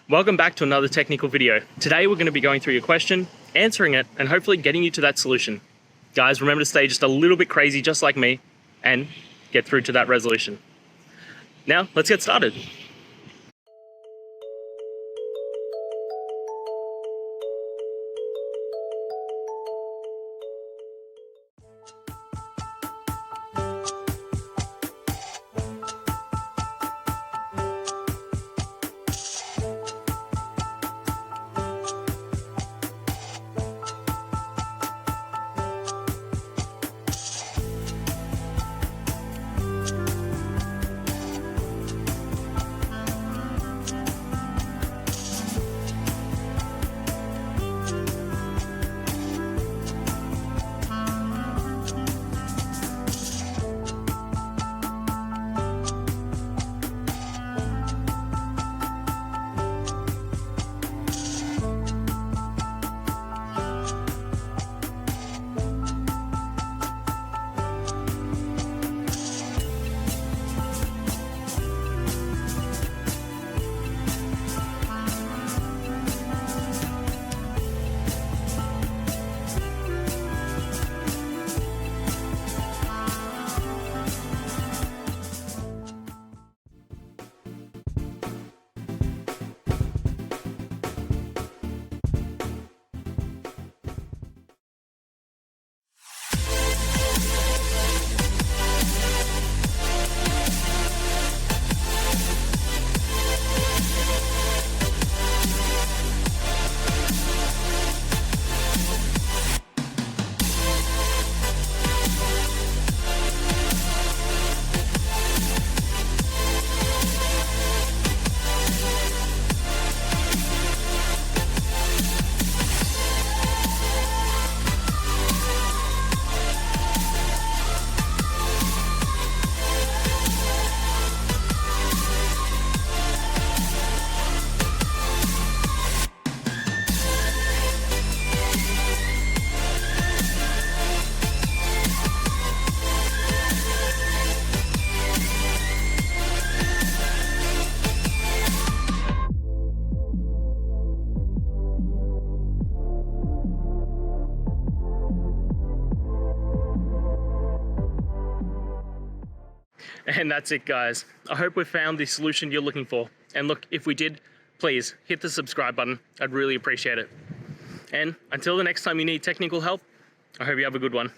Welcome back to another technical video. Today we're going to be going through your question, answering it, and hopefully getting you to that solution. Guys, remember to stay just a little bit crazy just like me and get through to that resolution. Now, let's get started. And that's it, guys. I hope we found the solution you're looking for. And look, if we did, please hit the subscribe button. I'd really appreciate it. And until the next time you need technical help, I hope you have a good one.